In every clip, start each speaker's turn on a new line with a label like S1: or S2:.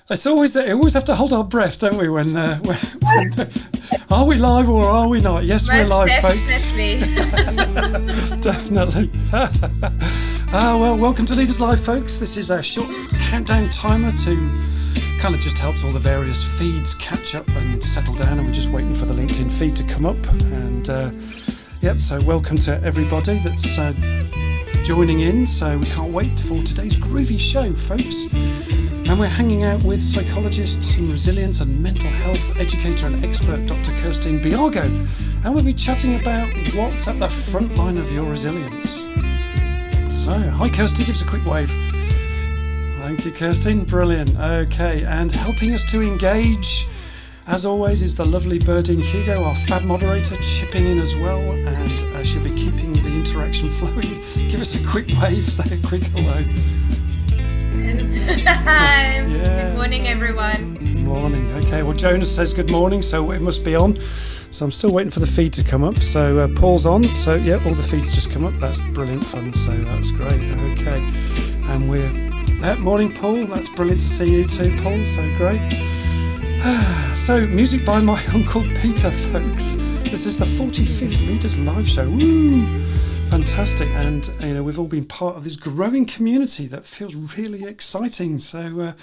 S1: It's always we always have to hold our breath, don't we? When are we live or are we not? Yes, we're live,
S2: definitely.
S1: folks. Definitely. Well, welcome to Leaderslive, folks. This is a short countdown timer to kind of just helps all the various feeds catch up and settle down, and we're just waiting for the LinkedIn feed to come up. And so welcome to everybody that's joining in. So we can't wait for today's groovy show, folks. And we're hanging out with psychologist in resilience and mental health educator and expert Dr Kirstien Bjerregaard, and we'll be chatting about what's at the front line of your resilience. So, hi Kirsty, give us a quick wave. Thank you, Kirstien. Brilliant. Okay, and helping us to engage, as always, is the lovely Birdine Hugo, our fab moderator, chipping in as well, and she'll be keeping the interaction flowing. Give us a quick wave, say a quick hello.
S2: Yeah. Good morning, everyone.
S1: Good morning. Okay, well, Jonas says good morning, so it must be on. So I'm still waiting for the feed to come up. So Paul's on. So yeah, all the feeds just come up. That's brilliant fun. So that's great. Okay, and we're morning, Paul. That's brilliant to see you too, Paul. So great. So music by my uncle Peter, folks. This is the 45th Leaderslive show. Woo! Fantastic, and we've all been part of this growing community that feels really exciting. So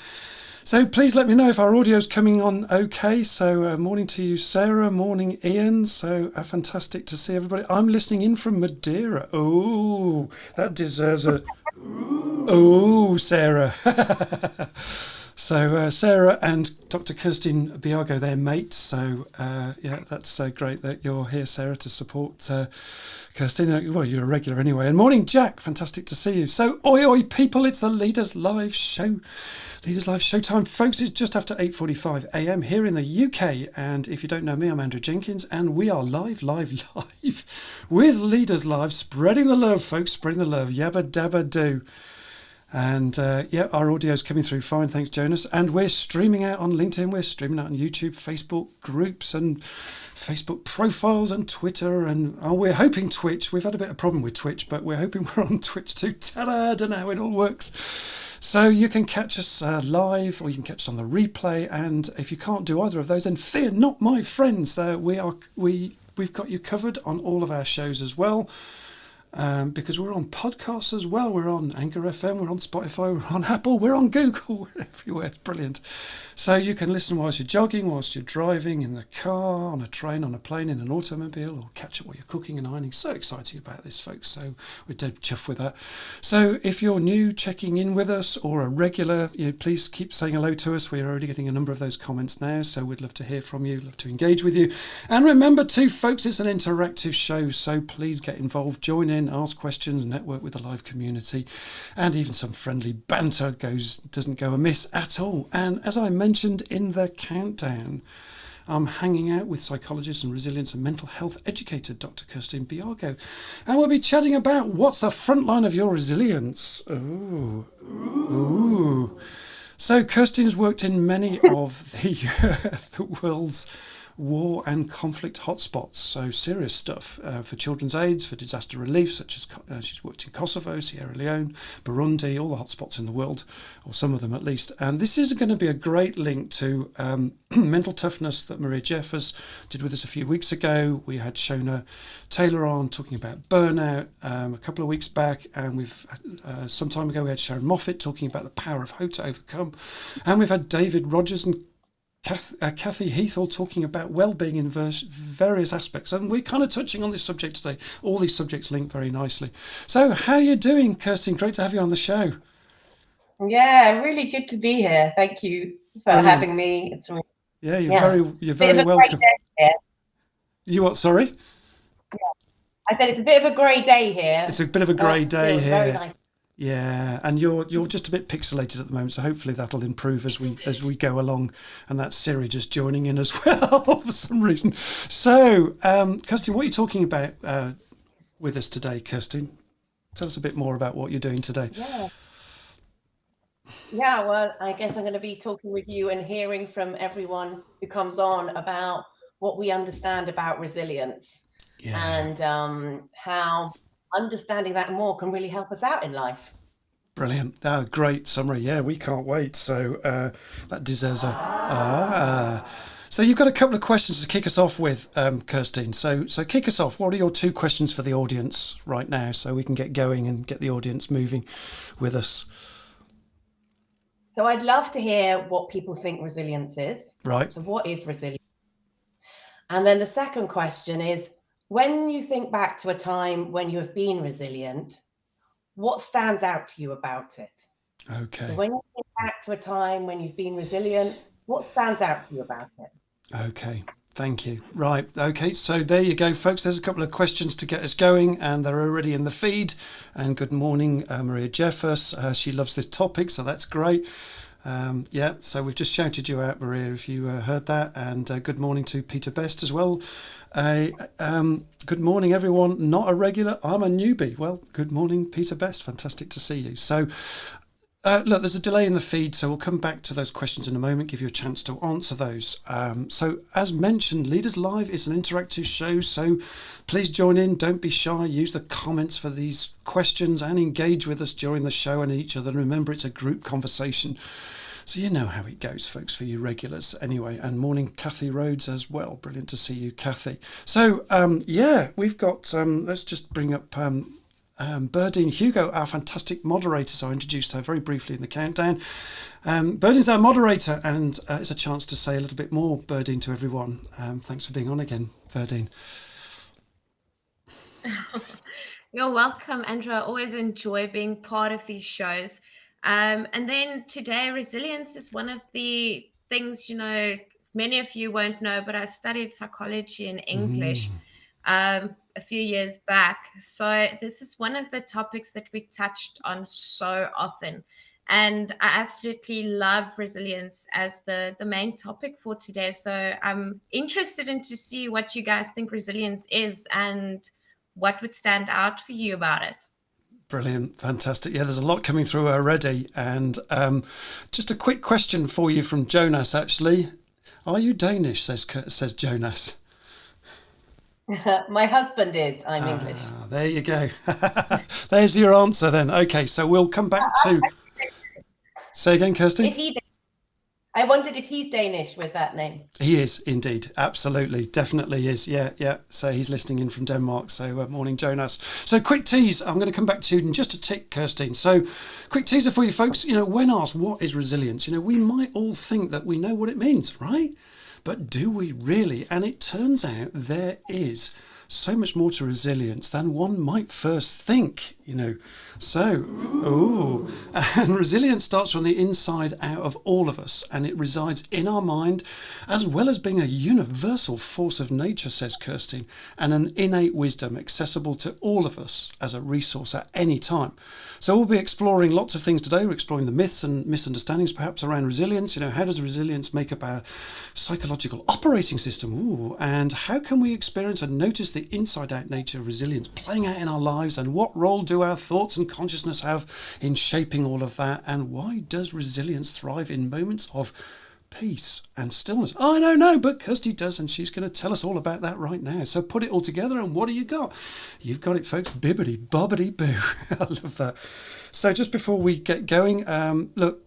S1: please let me know if our audio's coming on okay. So morning to you, Sarah. Morning, Ian. So fantastic to see everybody. I'm listening in from Madeira. Oh, that deserves a oh, Sarah. So Sarah and Dr Kirstien Bjerregaard, they're mates. So that's great that you're here, Sarah, to support Kirstien. Well, you're a regular anyway. And morning, Jack. Fantastic to see you. So, oi, people, it's the Leaderslive show. Leaderslive showtime, folks. It's just after 8:45 a.m. here in the UK. And if you don't know me, I'm Andrew Jenkins, and we are live with Leaderslive, spreading the love, folks, spreading the love. Yabba dabba do. And our audio's coming through fine, thanks Jonas. And we're streaming out on LinkedIn, we're streaming out on YouTube, Facebook groups and Facebook profiles and Twitter, and we're hoping Twitch. We've had a bit of a problem with Twitch, but we're hoping we're on Twitch too. Ta-da! I don't know how it all works. So you can catch us live, or you can catch us on the replay. And if you can't do either of those, then fear not, my friends. We've got you covered on all of our shows as well. Because we're on podcasts as well. We're on Anchor FM, we're on Spotify, we're on Apple, we're on Google, we're everywhere. It's brilliant. So you can listen whilst you're jogging, whilst you're driving, in the car, on a train, on a plane, in an automobile, or catch it while you're cooking and ironing. So excited about this, folks. So we're dead chuffed with that. So if you're new, checking in with us, or a regular, please keep saying hello to us. We're already getting a number of those comments now, so we'd love to hear from you, love to engage with you. And remember too, folks, it's an interactive show, so please get involved, join in, ask questions, network with the live community, and even some friendly banter doesn't go amiss at all. And as I mentioned in the countdown, I'm hanging out with psychologist and resilience and mental health educator Dr Kirstien Bjerregaard, and we'll be chatting about what's the front line of your resilience. Ooh. So Kirstien's worked in many of the world's war and conflict hotspots, so serious stuff for children's aids, for disaster relief, such as she's worked in Kosovo, Sierra Leone, Burundi, all the hotspots in the world, or some of them at least. And this is going to be a great link to mental toughness that Maria Jeffers did with us a few weeks ago. We had Shona Taylor on talking about burnout a couple of weeks back, and we've some time ago we had Sharon Moffat talking about the power of hope to overcome, and we've had David Rogers and Kathy Heath all talking about wellbeing in various aspects, and we're kind of touching on this subject today. All these subjects link very nicely. So how are you doing, Kirstien? Great to have you on the show.
S3: Yeah, really good to be here. Thank you for having me. It's really,
S1: you're very welcome. You what, sorry?
S3: Yeah. I said it's a bit of a grey day here.
S1: It's a bit of a grey day here.
S3: Very nice.
S1: Yeah, and you're just a bit pixelated at the moment, so hopefully that'll improve as we go along. And that's Siri just joining in as well for some reason. So, Kirstien, what are you talking about with us today, Kirstien? Tell us a bit more about what you're doing today.
S3: Yeah, well, I guess I'm going to be talking with you and hearing from everyone who comes on about what we understand about resilience and how understanding that more can really help us out in life.
S1: Brilliant. Oh, great summary. Yeah, we can't wait. So that deserves a... So you've got a couple of questions to kick us off with, Kirstien. So kick us off. What are your 2 questions for the audience right now so we can get going and get the audience moving with us?
S3: So I'd love to hear what people think resilience is.
S1: Right.
S3: So what is resilience? And then the second question is, when you think back to a time when you have been resilient, what stands out to you about it?
S1: Okay.
S3: So when you think back to a time when you've been resilient, what stands out to you about it?
S1: Okay. Thank you. Right. Okay. So there you go, folks. There's a couple of questions to get us going, and they're already in the feed. And good morning, Maria Jeffers. She loves this topic, so that's great. Yeah, so we've just shouted you out, Maria, if you heard that. And good morning to Peter Best as well. Good morning, everyone. Not a regular, I'm a newbie. Well, good morning, Peter Best. Fantastic to see you. So, look, there's a delay in the feed, so we'll come back to those questions in a moment, give you a chance to answer those. So, as mentioned, Leaderslive is an interactive show, so please join in. Don't be shy. Use the comments for these questions and engage with us during the show and each other. And remember, it's a group conversation. So you know how it goes, folks, for you regulars anyway. And morning, Kathy Rhodes as well. Brilliant to see you, Kathy. So, yeah, we've got, let's just bring up Berdine Hugo, our fantastic moderator. So I introduced her very briefly in the countdown. Berdine's our moderator, and it's a chance to say a little bit more, Berdine, to everyone. Thanks for being on again, Berdine.
S2: You're welcome, Andrew. I always enjoy being part of these shows. And then today, resilience is one of the things, many of you won't know, but I studied psychology and English a few years back. So this is one of the topics that we touched on so often. And I absolutely love resilience as the main topic for today. So I'm interested in to see what you guys think resilience is and what would stand out for you about it.
S1: Brilliant. Fantastic. Yeah, there's a lot coming through already. And just a quick question for you from Jonas, actually. Are you Danish, says Jonas?
S3: My husband is. I'm English.
S1: There you go. There's your answer then. Okay, so we'll come back to... Say again, Kirstien?
S3: I wondered if he's Danish with that name.
S1: He is indeed. Absolutely. Definitely is. Yeah. So he's listening in from Denmark. So morning, Jonas. So quick tease. I'm going to come back to you in just a tick, Kirstien. So quick teaser for you folks. When asked what is resilience, we might all think that we know what it means, right? But do we really? And it turns out there is so much more to resilience than one might first think, So, and resilience starts from the inside out of all of us, and it resides in our mind, as well as being a universal force of nature, says Kirstien, and an innate wisdom accessible to all of us as a resource at any time. So we'll be exploring lots of things today. We're exploring the myths and misunderstandings perhaps around resilience. How does resilience make up our psychological operating system? And how can we experience and notice the inside out nature of resilience playing out in our lives, and what role do our thoughts and consciousness have in shaping all of that, and why does resilience thrive in moments of peace and stillness? I don't know, but Kirsty does, and she's going to tell us all about that right now. So put it all together, and what do you got? You've got it, folks. Bibbity bobbity boo. I love that. So just before we get going, look,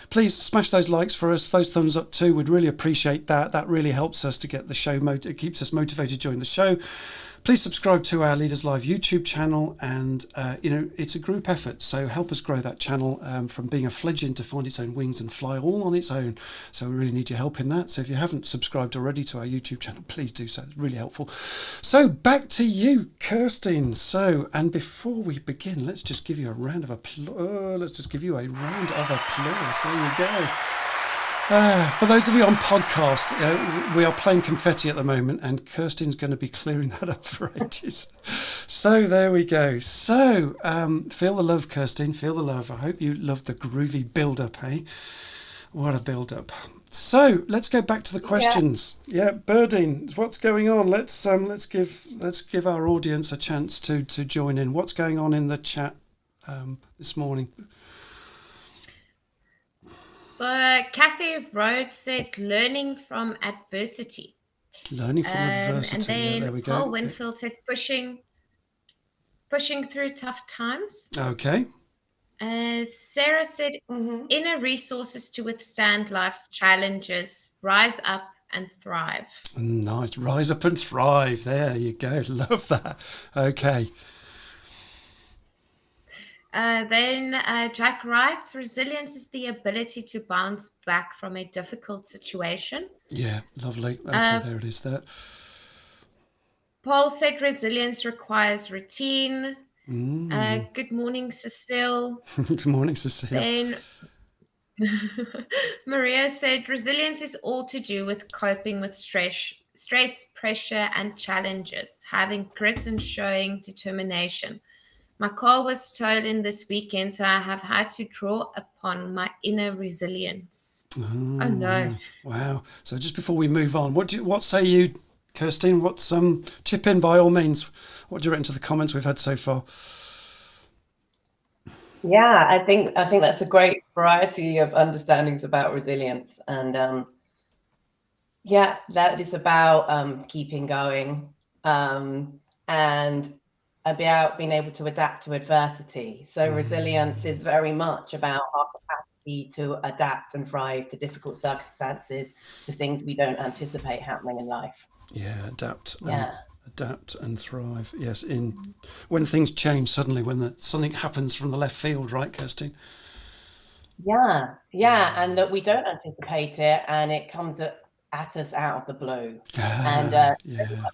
S1: please smash those likes for us, those thumbs up too. We'd really appreciate that. That really helps us to get the show, it keeps us motivated during the show. Please subscribe to our Leaderslive YouTube channel, and it's a group effort, so help us grow that channel from being a fledgling to find its own wings and fly all on its own. So we really need your help in that. So if you haven't subscribed already to our YouTube channel, please do so. It's really helpful. So back to you, Kirstien. So, and before we begin, let's just give you a round of applause. There you go. For those of you on podcast, we are playing confetti at the moment, and Kirstien's going to be clearing that up for ages. So there we go. So feel the love, Kirstien. Feel the love. I hope you love the groovy build-up, eh? What a build-up. So let's go back to the questions. Yeah, Berdine, what's going on? Let's give our audience a chance to join in. What's going on in the chat this morning?
S2: So Kathy Rhodes said learning from adversity.
S1: Learning from adversity.
S2: And then
S1: there we go.
S2: Paul Winfield said pushing through tough times.
S1: Okay.
S2: Sarah said, inner resources to withstand life's challenges, rise up and thrive.
S1: Nice. Rise up and thrive. There you go. Love that. Okay.
S2: Then Jack writes, resilience is the ability to bounce back from a difficult situation.
S1: Yeah, lovely. Okay, there it is there.
S2: Paul said resilience requires routine. Good morning, Cecile.
S1: Good morning, Cecile.
S2: Then Maria said resilience is all to do with coping with stress, pressure, and challenges, having grit and showing determination. My car was stolen this weekend, so I have had to draw upon my inner resilience. Oh no!
S1: Wow. So just before we move on, what say you, Kirstien? What's chip in by all means. What do you reckon to the comments we've had so far?
S3: Yeah, I think that's a great variety of understandings about resilience, and yeah, that is about keeping going and about being able to adapt to adversity. So resilience is very much about our capacity to adapt and thrive to difficult circumstances, to things we don't anticipate happening in life.
S1: Yeah, adapt and thrive. Yes, when things change suddenly, when something happens from the left field, right, Kirstien?
S3: Yeah, and that we don't anticipate it, and it comes at us out of the blue. And the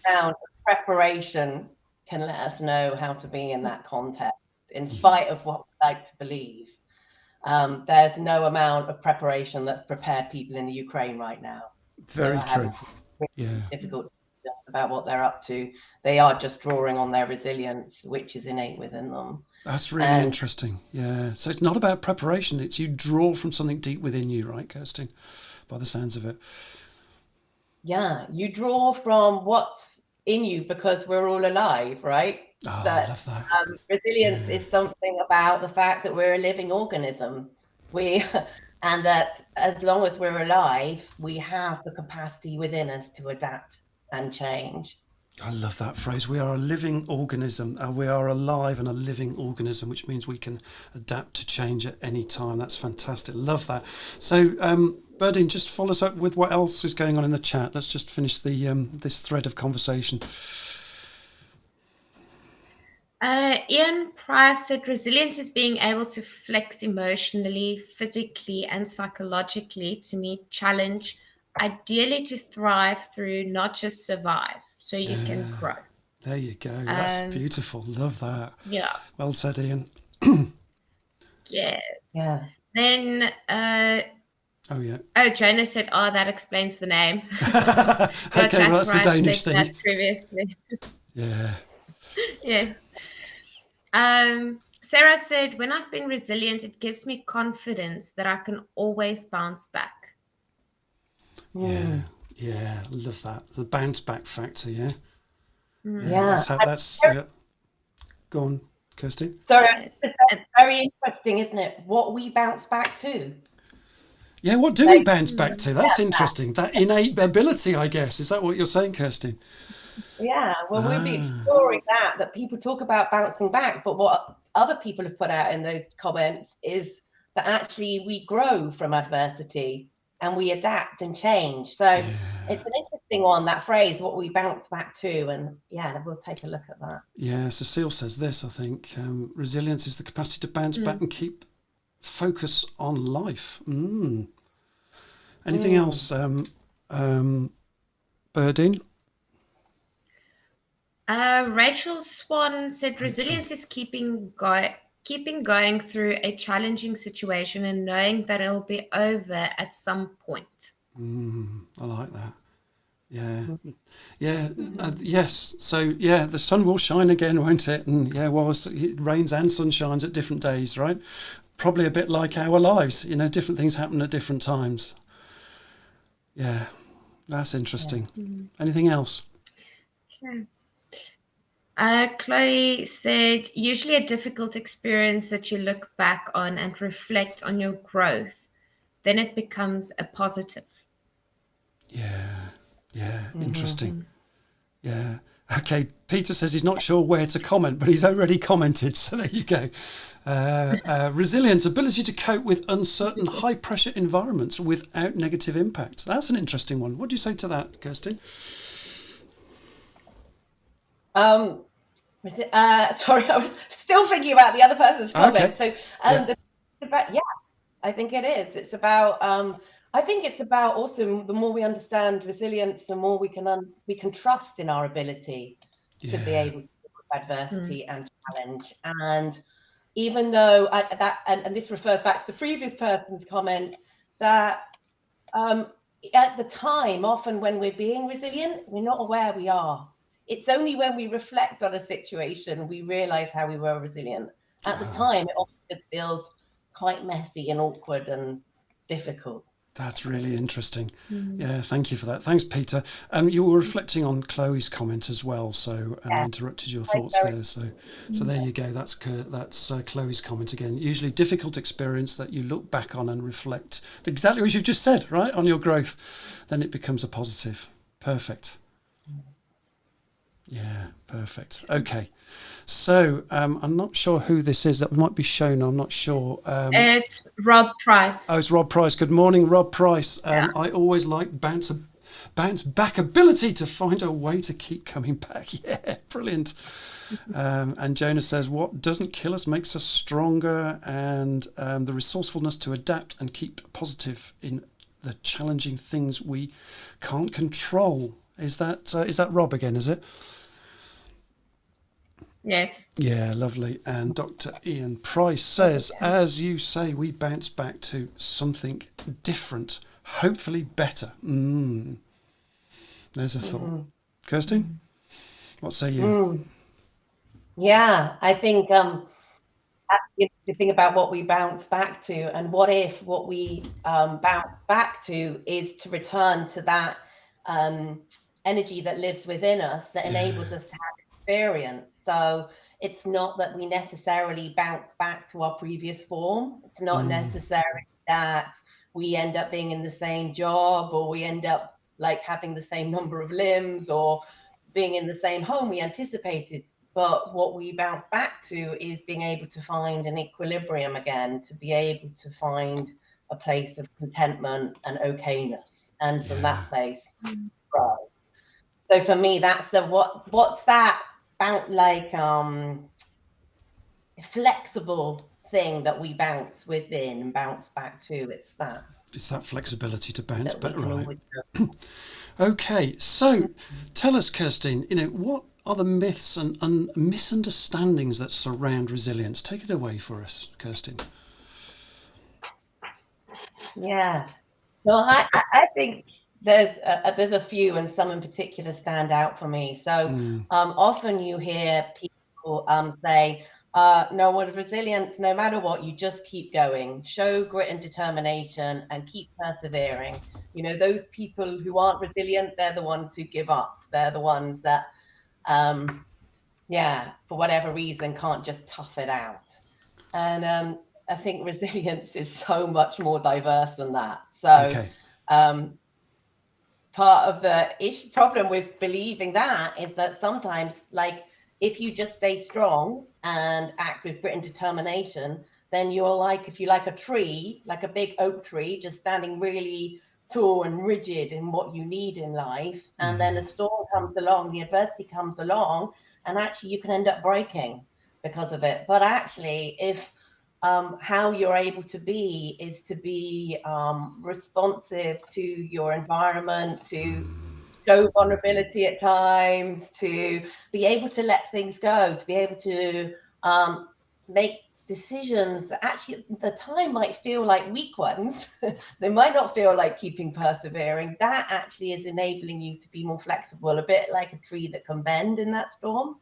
S3: amount of preparation can let us know how to be in that context, in spite of what we like to believe. There's no amount of preparation that's prepared people in the Ukraine right now.
S1: Very true.
S3: Difficult about what they're up to. They are just drawing on their resilience, which is innate within them.
S1: That's really interesting. Yeah. So it's not about preparation. It's you draw from something deep within you, right, Kirstien? By the sounds of it.
S3: Yeah, you draw from what's in you because we're all alive, right?
S1: I love that.
S3: Resilience is something about the fact that we're a living organism. And that as long as we're alive, we have the capacity within us to adapt and change.
S1: I love that phrase. We are a living organism. We are alive and a living organism, which means we can adapt to change at any time. That's fantastic. Love that. So, Berdine, just follow us up with what else is going on in the chat. Let's just finish the this thread of conversation.
S2: Ian Price said resilience is being able to flex emotionally, physically, and psychologically to meet challenge, ideally to thrive through, not just survive, so you can grow.
S1: There you go. That's beautiful. Love that.
S2: Yeah.
S1: Well said, Ian.
S2: Yes.
S3: Yeah.
S2: Then Jonah said, that explains the name.
S1: Okay, well, that's the Danish thing.
S2: That previously.
S1: Yeah.
S2: Yes. Sarah said, when I've been resilient, it gives me confidence that I can always bounce back.
S1: Yeah, love that. The bounce back factor, yeah. Go on, Kirstien.
S3: Sorry, that's very interesting, isn't it? What we bounce back to.
S1: Yeah, what do we bounce back to? That's interesting. That innate ability, I guess. Is that what you're saying, Kirstien?
S3: Yeah, well, we'll be exploring that people talk about bouncing back, but what other people have put out in those comments is that actually we grow from adversity and we adapt and change. So it's an interesting one, that phrase, what we bounce back to. And we'll take a look at that.
S1: Yeah, Cecile says this, I think, resilience is the capacity to bounce back and keep focus on life. Anything else, Berdine?
S2: Rachel Swan said resilience is keeping going through a challenging situation and knowing that it'll be over at some point.
S1: I like that. Yes. So the sun will shine again, won't it? And it rains and sun shines at different days, right? Probably a bit like our lives, different things happen at different times. Yeah, that's interesting. Anything else?
S2: Okay. Chloe said, usually a difficult experience that you look back on and reflect on your growth, then it becomes a positive.
S1: Interesting. Yeah, Okay, Peter says he's not sure where to comment, but he's already commented, so there you go. Resilience, ability to cope with uncertain, high-pressure environments without negative impact. That's an interesting one. What do you say to that, Kirstien?
S3: Sorry, I was still thinking about the other person's comment.
S1: Okay.
S3: So, I think it is. It's about. I think it's about also the more we understand resilience, the more we can trust in our ability to be able to deal with adversity and challenge. And even though and this refers back to the previous person's comment, that at the time, often when we're being resilient, we're not aware we are. It's only when we reflect on a situation we realize how we were resilient. At the time, it often feels quite messy and awkward and difficult.
S1: That's really interesting. Yeah, thank you for that. Thanks, Peter. You were reflecting on Chloe's comment as well, so I interrupted your thoughts there. So there you go. That's Chloe's comment again. Usually difficult experience that you look back on and reflect exactly what you've just said, right, on your growth. Then it becomes a positive. Perfect. Yeah, perfect. Okay. So I'm not sure who this is. That might be shown. I'm not sure.
S2: It's Rob Price.
S1: Oh, it's Rob Price. Good morning, Rob Price. I always like bounce back ability to find a way to keep coming back. Yeah, brilliant. And Jonah says, what doesn't kill us makes us stronger, and the resourcefulness to adapt and keep positive in the challenging things we can't control. Is that Rob again, is it?
S2: Yes.
S1: Yeah, lovely. And Dr. Ian Price says, as you say, we bounce back to something different, hopefully better. There's a thought. Kirstien, what say you?
S3: Yeah, I think to think about what we bounce back to, and what if what we bounce back to is to return to that energy that lives within us, that enables us to have experience. So it's not that we necessarily bounce back to our previous form. It's not necessarily that we end up being in the same job, or we end up like having the same number of limbs, or being in the same home we anticipated. But what we bounce back to is being able to find an equilibrium again, to be able to find a place of contentment and okayness, and from that place grow. So for me, that's what's that flexible thing that we bounce within and bounce back to. It's that
S1: flexibility to bounce back, right? Okay, so tell us, Kirstien, what are the myths and misunderstandings that surround resilience? Take it away for us, Kirstien.
S3: Yeah, well, I think there's a few, and some in particular stand out for me. So often you hear people say, no, with resilience, no matter what, you just keep going, show grit and determination, and keep persevering. Those people who aren't resilient, they're the ones who give up. They're the ones that, for whatever reason, can't just tough it out. And I think resilience is so much more diverse than that. So part of the problem with believing that is that sometimes, like, if you just stay strong and act with grit and determination, then you're like, if you like a tree, like a big oak tree, just standing really tall and rigid in what you need in life. And then a storm comes along, the adversity comes along, and actually you can end up breaking because of it. But actually, if how you're able to be is to be responsive to your environment, to show vulnerability at times, to be able to let things go, to be able to make decisions that actually at the time might feel like weak ones. They might not feel like keeping persevering. That actually is enabling you to be more flexible, a bit like a tree that can bend in that storm,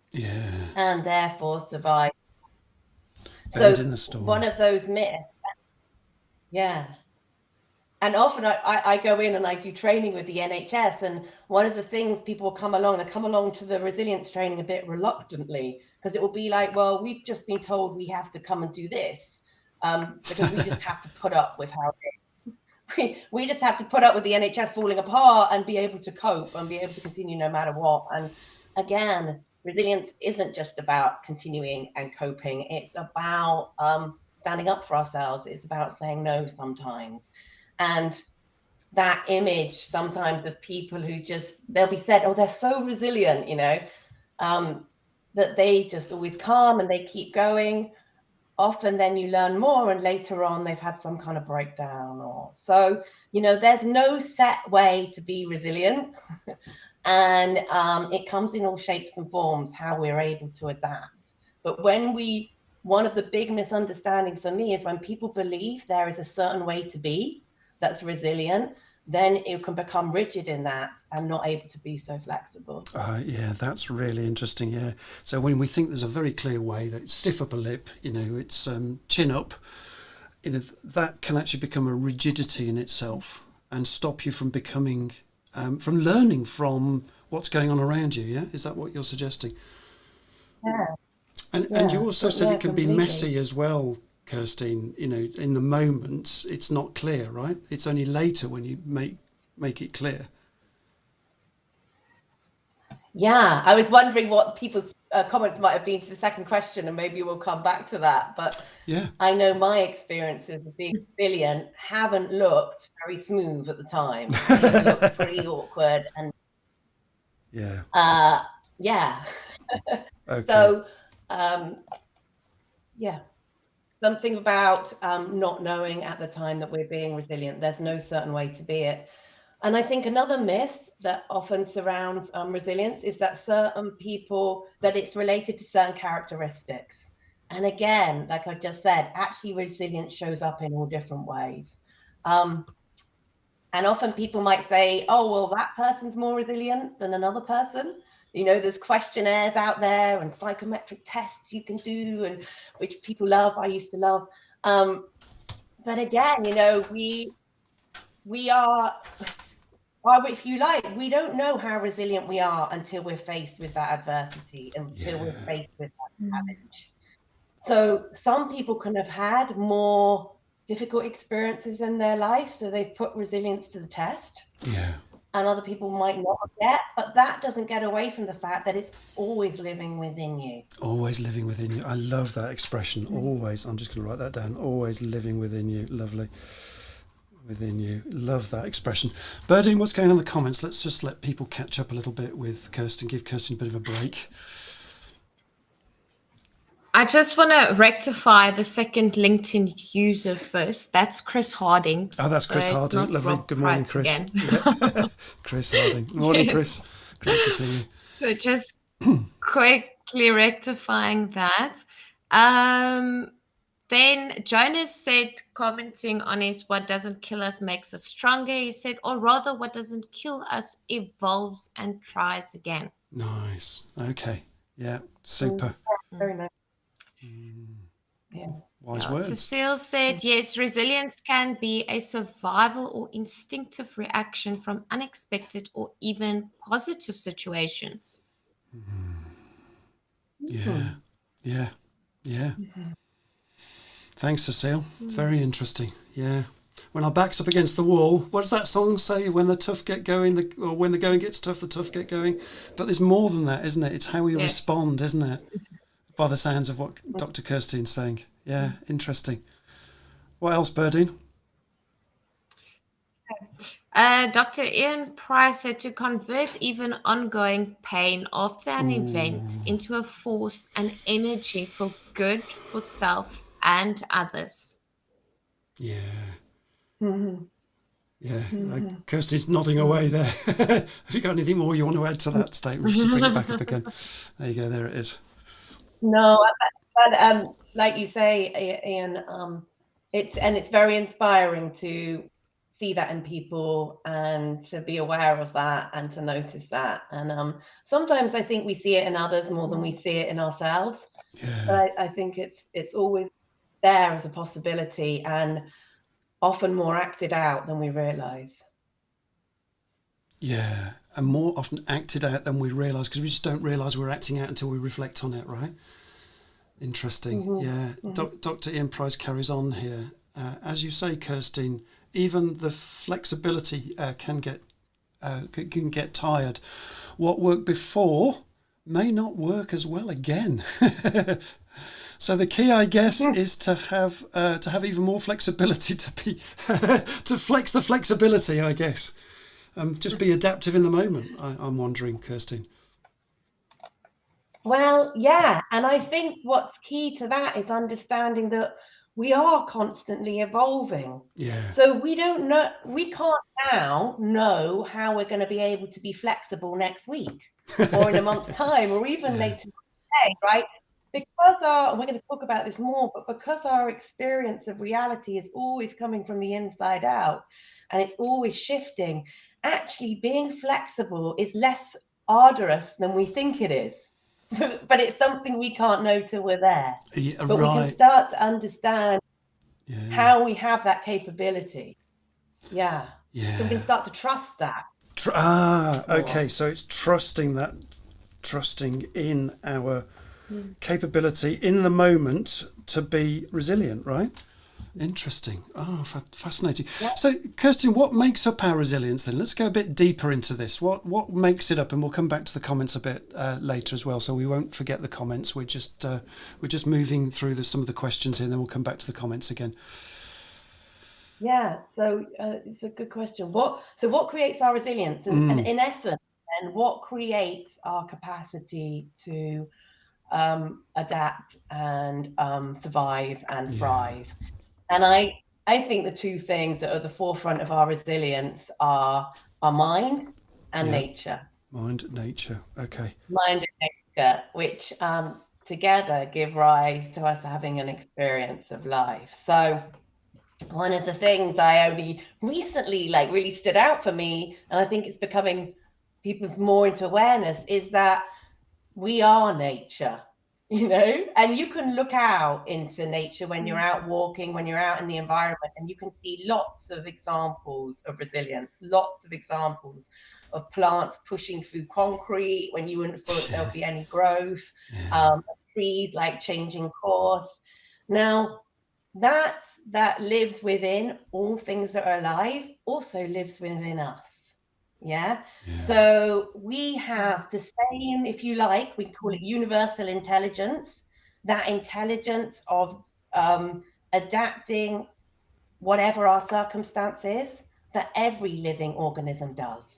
S3: and therefore survive.
S1: Bend in the storm.
S3: One of those myths. And often I go in and I do training with the NHS, and one of the things people come along to the resilience training a bit reluctantly, because it will be like, well, we've just been told we have to come and do this because we just have to put up with how we just have to put up with the NHS falling apart and be able to cope and be able to continue no matter what. And again, resilience isn't just about continuing and coping. It's about standing up for ourselves. It's about saying no sometimes. And that image sometimes of people who they'll be said, oh, they're so resilient, that they just always calm and they keep going. Often then you learn more and later on they've had some kind of breakdown or so, there's no set way to be resilient. And it comes in all shapes and forms, how we're able to adapt. But one of the big misunderstandings for me is when people believe there is a certain way to be that's resilient, then it can become rigid in that and not able to be so flexible.
S1: Yeah, that's really interesting. Yeah. So when we think there's a very clear way, that it's stiff upper lip, it's chin up, that can actually become a rigidity in itself and stop you from becoming, from learning from what's going on around you. Yeah. Is that what you're suggesting?
S3: Yeah.
S1: And you also said it can
S3: completely.
S1: be messy as well, Kirstien. In the moment, it's not clear, right? It's only later when you make it clear.
S3: Yeah, I was wondering what people's comments might have been to the second question, and maybe we'll come back to that. But
S1: yeah,
S3: I know my experiences of being resilient haven't looked very smooth at the time. They looked pretty awkward and yeah.
S1: Okay.
S3: So something about not knowing at the time that we're being resilient. There's no certain way to be it. And I think another myth that often surrounds resilience is that that it's related to certain characteristics. And again, like I just said, actually resilience shows up in all different ways. And often people might say, oh, well, that person's more resilient than another person. There's questionnaires out there and psychometric tests you can do, and which people love. I used to love. But again, we are, or if you like, we don't know how resilient we are until we're faced with that adversity, until we're faced with that challenge. So some people can have had more difficult experiences in their life, so they've put resilience to the test.
S1: Yeah.
S3: And other people might not yet, but that doesn't get away from the fact that it's always living within you.
S1: Always living within you. I love that expression. Always. I'm just going to write that down. Always living within you. Lovely. Within you. Love that expression. Birdine, what's going on in the comments? Let's just let people catch up a little bit with Kirstien, give Kirstien a bit of a break.
S2: I just want to rectify the second LinkedIn user first. That's Chris Harding.
S1: Oh, that's Chris Harding. Lovely. Good morning, Chris.
S2: Yeah.
S1: Chris Harding. Good morning,
S2: Yes.
S1: Chris. Great to see you.
S2: So just quickly rectifying that. Then Jonas said, commenting on his what doesn't kill us makes us stronger, he said, or rather what doesn't kill us evolves and tries again.
S1: Nice. Okay. Yeah. Super.
S3: Very nice.
S1: Yeah. Wise words.
S2: Cecile said, yes, resilience can be a survival or instinctive reaction from unexpected or even positive situations.
S1: Yeah. Yeah. Yeah. Thanks, Cecile. Very interesting. Yeah. When our back's up against the wall, what does that song say? When the tough get going, or when the going gets tough, the tough get going. But there's more than that, isn't it? It's how we respond, isn't it? By the sounds of what Dr. Kirstien's saying. Yeah, interesting. What else, Birdine?
S2: Dr. Ian Price said to convert even ongoing pain after an event into a force and energy for good for self and others.
S1: Yeah. Yeah, Kirstien's nodding away there. Have you got anything more you want to add to that statement? Just bring it back up again. There you go, there it is.
S3: No, but like you say, Ian, it's very inspiring to see that in people and to be aware of that and to notice that. And sometimes I think we see it in others more than we see it in ourselves.
S1: Yeah.
S3: But I think it's always there as a possibility and often more acted out than we realize.
S1: Yeah, and more often acted out than we realise, because we just don't realise we're acting out until we reflect on it, right? Interesting. Yeah. Dr. Ian Price carries on here. As you say, Kirstien, even the flexibility can get tired. What worked before may not work as well again. So the key, I guess, is to have even more flexibility, to flex the flexibility, I guess. Just be adaptive in the moment. I'm wondering, Kirstien.
S3: Well, yeah, and I think what's key to that is understanding that we are constantly evolving.
S1: Yeah.
S3: So we can't now know how we're going to be able to be flexible next week or in a month's time or even later today, right? Because we're going to talk about this more, but because our experience of reality is always coming from the inside out and it's always shifting, actually being flexible is less arduous than we think it is. But it's something we can't know till we're there.
S1: Yeah,
S3: but
S1: right.
S3: we can start to understand how we have that capability. Yeah. So we can start to trust that.
S1: Okay. So it's trusting in our capability in the moment to be resilient, right? Interesting. Oh, fascinating. Yeah. So, Kirstien, what makes up our resilience then? Let's go a bit deeper into this. What makes it up? And we'll come back to the comments a bit later as well, so we won't forget the comments. We're just moving through some of the questions here, and then we'll come back to the comments again.
S3: Yeah. So it's a good question. What creates our resilience? And in essence, and what creates our capacity to adapt and survive and thrive? And I think the two things that are at the forefront of our resilience are our mind and nature.
S1: Mind and nature. Okay.
S3: Mind and nature, which together give rise to us having an experience of life. So one of the things I only recently really stood out for me, and I think it's becoming people's more into awareness, is that we are nature. And you can look out into nature when you're out walking, when you're out in the environment, and you can see lots of examples of resilience, lots of examples of plants pushing through concrete when you wouldn't have thought there'll be any growth, trees changing course. Now, that lives within all things that are alive also lives within us. Yeah. So we have the same, if you like, we call it universal intelligence, that intelligence of adapting whatever our circumstance is, that every living organism does.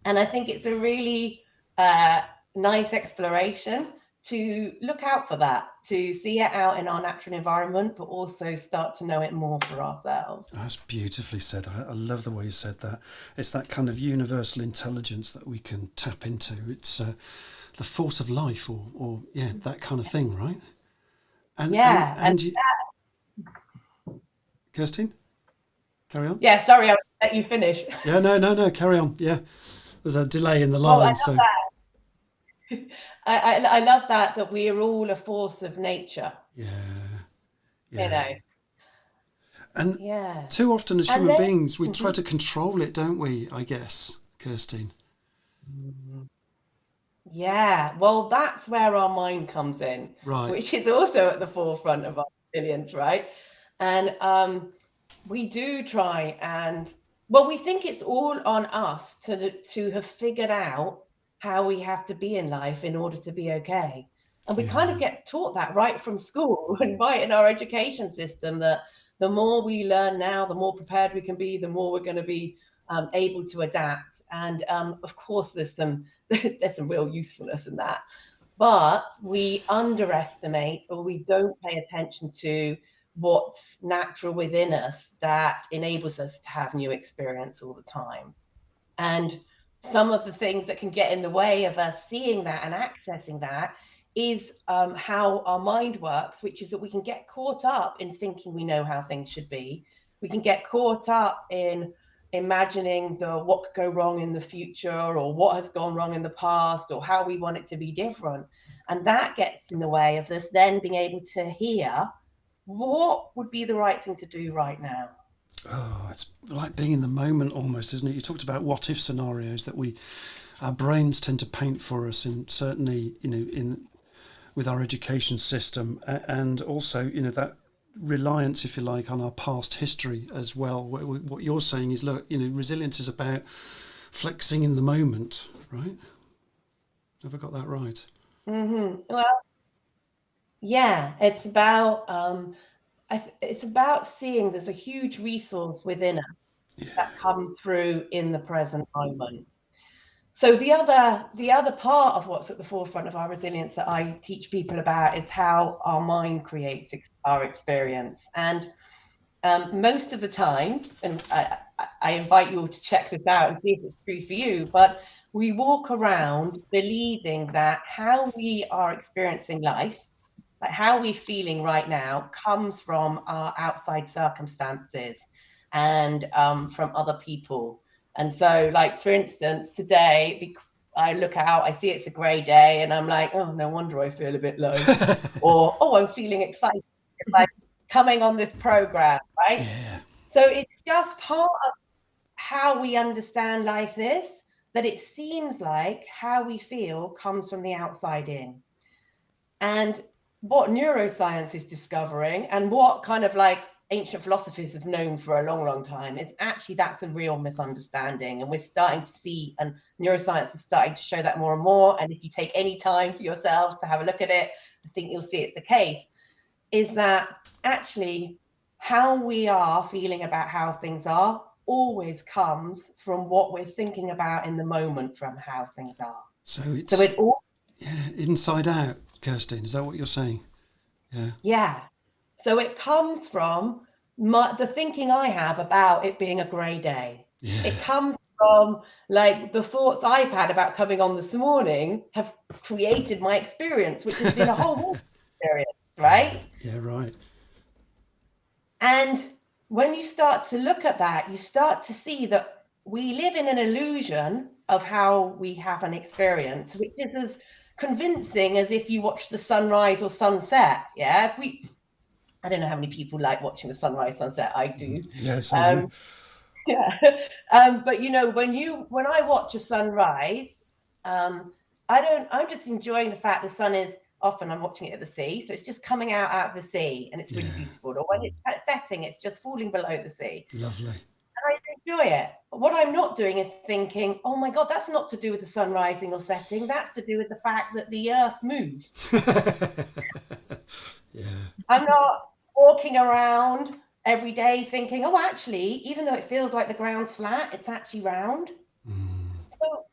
S3: And I think it's a really nice exploration to look out for that, to see it out in our natural environment, but also start to know it more for ourselves.
S1: That's beautifully said. I love the way you said that. It's that kind of universal intelligence that we can tap into. It's the force of life or that kind of thing, right? Kirstien, carry on.
S3: Yeah, sorry, I'll let you finish.
S1: Yeah, no, carry on. Yeah, there's a delay in the line.
S3: I love that we are all a force of nature.
S1: And too often as human beings, we try to control it, don't we? I guess, Kirstien.
S3: Yeah, well, that's where our mind comes in, right? Which is also at the forefront of our resilience, right? And we do try and, we think it's all on us to have figured out how we have to be in life in order to be okay. And we kind of get taught that right from school and right in our education system, that the more we learn now, the more prepared we can be, the more we're going to be able to adapt. And of course, there's some real usefulness in that. But we underestimate, or we don't pay attention to what's natural within us that enables us to have new experience all the time. And some of the things that can get in the way of us seeing that and accessing that is how our mind works, which is that we can get caught up in thinking we know how things should be. We can get caught up in imagining what could go wrong in the future, or what has gone wrong in the past, or how we want it to be different. And that gets in the way of us then being able to hear what would be the right thing to do right now.
S1: Oh, it's like being in the moment almost, isn't it? You talked about what if scenarios that our brains tend to paint for us, and certainly, with our education system, and also, that reliance, if you like, on our past history as well. What you're saying is, look, resilience is about flexing in the moment, right? Have I got that right?
S3: Well, yeah, it's about it's about seeing there's a huge resource within us that comes through in the present moment. So the other part of what's at the forefront of our resilience that I teach people about is how our mind creates our experience. And most of the time, and I invite you all to check this out and see if it's true for you, but we walk around believing that how we are experiencing life, like how we're feeling right now, comes from our outside circumstances and from other people. And so, like, for instance, today, I look out, I see it's a grey day, and I'm like, oh, no wonder I feel a bit low. Or, oh, I'm feeling excited, like coming on this program, right?
S1: Yeah.
S3: So it's just part of how we understand life is, that it seems like how we feel comes from the outside in. And what neuroscience is discovering, and what kind of like ancient philosophers have known for a long, long time, is actually that's a real misunderstanding. And we're starting to see, and neuroscience is starting to show that more and more. And if you take any time for yourselves to have a look at it, I think you'll see it's the case, is that actually how we are feeling about how things are always comes from what we're thinking about in the moment from how things are.
S1: So it's
S3: it all
S1: inside out, Kirstien. Is that what you're saying?
S3: Yeah. So it comes from the thinking I have about it being a grey day.
S1: Yeah.
S3: It comes from like the thoughts I've had about coming on this morning have created my experience, which has been a whole experience, right?
S1: Yeah, right.
S3: And when you start to look at that, you start to see that we live in an illusion of how we have an experience, which is as convincing as if you watch the sunrise or sunset. Yeah. I don't know how many people like watching the sunrise, sunset. I do.
S1: Yes.
S3: Yeah. But you know, when I watch a sunrise, I'm just enjoying the fact the sun is often I'm watching it at the sea, so it's just coming out of the sea, and it's really beautiful. Or when it's setting, it's just falling below the sea.
S1: Lovely.
S3: And I enjoy it. What I'm not doing is thinking, oh my God, that's not to do with the sun rising or setting. That's to do with the fact that the earth moves.
S1: Yeah.
S3: I'm not walking around every day thinking, oh, actually, even though it feels like the ground's flat, it's actually round. So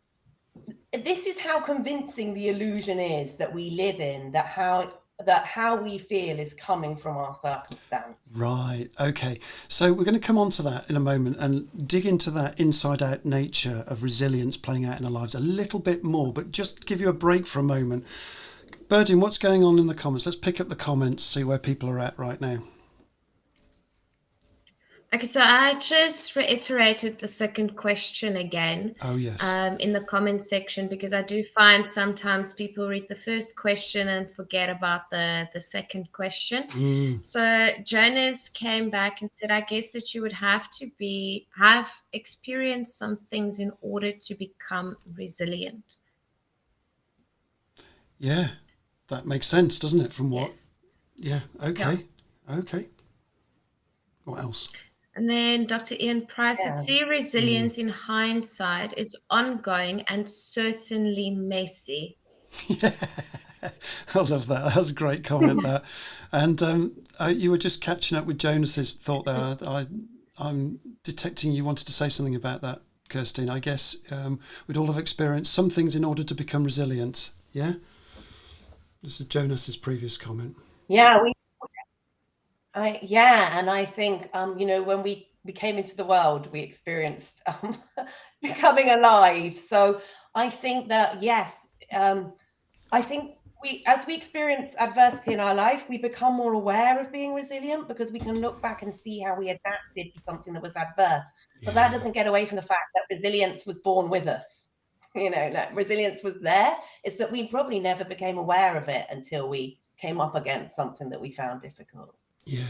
S3: this is how convincing the illusion is that we live in, that how we feel is coming from our circumstance.
S1: Right. Okay. So we're going to come on to that in a moment and dig into that inside out nature of resilience playing out in our lives a little bit more, but just give you a break for a moment. Berdine, what's going on in the comments? Let's pick up the comments, see where people are at right now.
S2: Okay, so I just reiterated the second question again.
S1: Oh, yes.
S2: In the comment section, because I do find sometimes people read the first question and forget about the second question. So Jonas came back and said, I guess that you would have to have experienced some things in order to become resilient.
S1: Yeah, that makes sense, doesn't it? From what?
S2: Yes.
S1: Yeah. Okay. Yeah. Okay. What else?
S2: And then Dr. Ian Price said, see resilience in hindsight is ongoing and certainly messy.
S1: Yeah, I love that. That was a great comment there. And you were just catching up with Jonas's thought there. I'm detecting you wanted to say something about that, Kirstien. I guess we'd all have experienced some things in order to become resilient. Yeah? This is Jonas's previous comment.
S3: Yeah, and I think you know, when we came into the world, we experienced becoming alive. So I think that yes, I think as we experience adversity in our life, we become more aware of being resilient because we can look back and see how we adapted to something that was adverse. But that doesn't get away from the fact that resilience was born with us. You know, that resilience was there. It's that we probably never became aware of it until we came up against something that we found difficult.
S1: Yeah,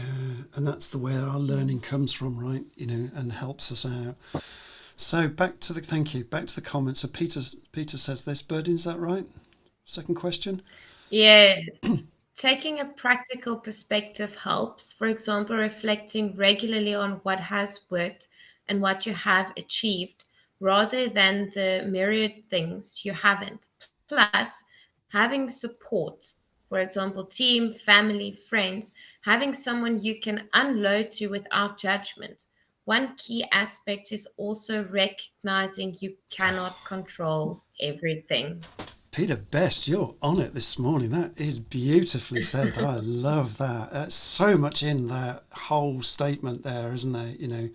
S1: and that's where our learning comes from, right? You know, and helps us out. So back to the comments. So Peter says this. Berdine, is that right? Second question?
S2: Yes. Taking a practical perspective helps. For example, reflecting regularly on what has worked and what you have achieved, rather than the myriad things you haven't. Plus, having support, for example, team, family, friends, having someone you can unload to without judgment. One key aspect is also recognizing you cannot control everything.
S1: Peter Best, you're on it this morning. That is beautifully said. I love that. That's so much in that whole statement there, isn't there?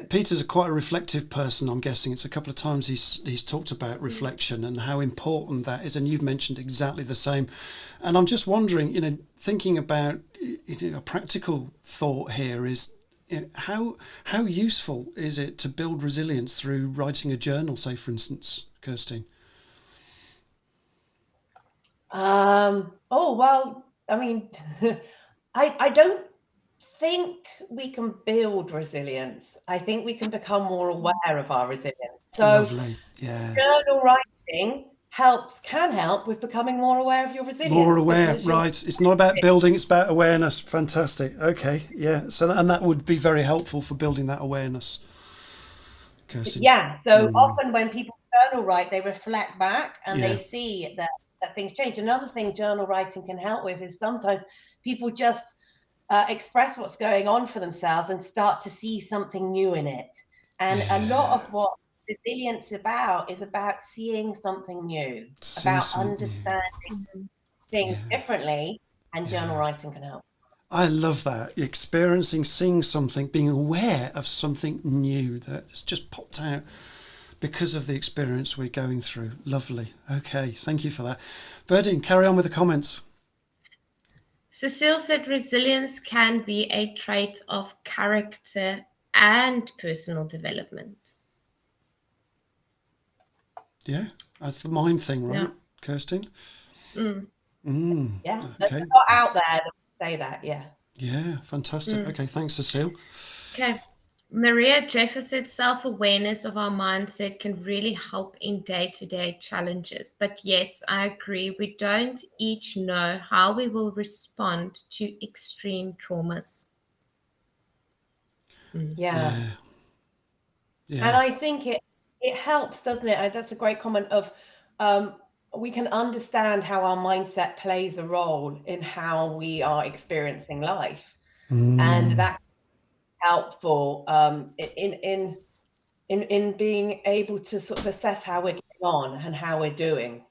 S1: Peter's quite a reflective person. I'm guessing it's a couple of times he's talked about reflection and how important that is, and you've mentioned exactly the same. And I'm just wondering, thinking about a practical thought here is, how useful is it to build resilience through writing a journal, say, for instance, Kirstien?
S3: Oh, well, I mean, I don't think we can build resilience. I think we can become more aware of our resilience. So
S1: Lovely. Yeah.
S3: journal writing can help with becoming more aware of your resilience.
S1: More aware, right. It's not about building, it's about awareness. Fantastic. Okay, yeah. So, and that would be very helpful for building that awareness. Kirstien.
S3: Yeah, so often when people journal write, they reflect back and they see that things change. Another thing journal writing can help with is sometimes people just express what's going on for themselves and start to see something new in it. And a lot of what resilience is about seeing something new, about understanding things differently, and journal writing can help.
S1: I love that. Experiencing, seeing something, being aware of something new that's just popped out because of the experience we're going through. Lovely. Okay, thank you for that. Berdine, carry on with the comments.
S2: Cecile said resilience can be a trait of character and personal development.
S1: Yeah, that's the mind thing, right, Kirstien?
S3: Yeah,
S1: okay.
S3: there's a lot out there that say that, yeah.
S1: Yeah, fantastic. Okay, thanks, Cecile.
S2: Okay. Maria Jeffer said self-awareness of our mindset can really help in day-to-day challenges. But yes, I agree. We don't each know how we will respond to extreme traumas.
S3: Yeah. And I think it helps, doesn't it? That's a great comment of we can understand how our mindset plays a role in how we are experiencing life. And that's helpful in being able to sort of assess how we're getting on and how we're doing.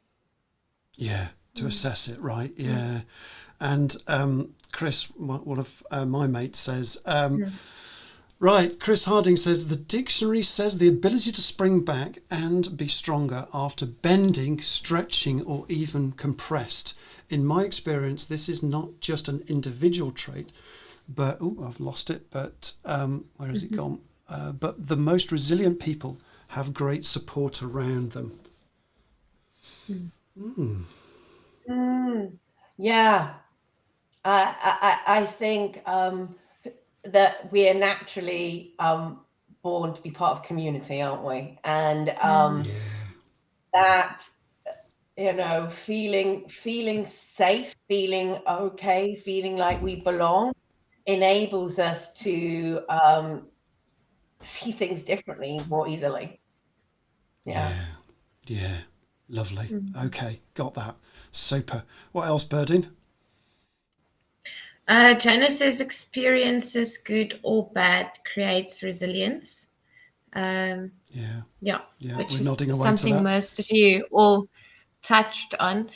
S1: Yeah, to assess it, right? Yeah. And Chris, one of my mates says, right, Chris Harding says, the dictionary says the ability to spring back and be stronger after bending, stretching, or even compressed. In my experience, this is not just an individual trait, but, I've lost it, but where has it gone? But the most resilient people have great support around them.
S3: Yeah. I think that we are naturally born to be part of community, aren't we? And that, feeling safe, feeling okay, feeling like we belong enables us to see things differently, more easily.
S1: Yeah. Lovely. Okay, got that. Super. What else, Berdine?
S2: Jana says experiences, good or bad, creates resilience.
S1: We're
S2: Which
S1: nodding
S2: is
S1: away
S2: something
S1: to that.
S2: most of you all touched on.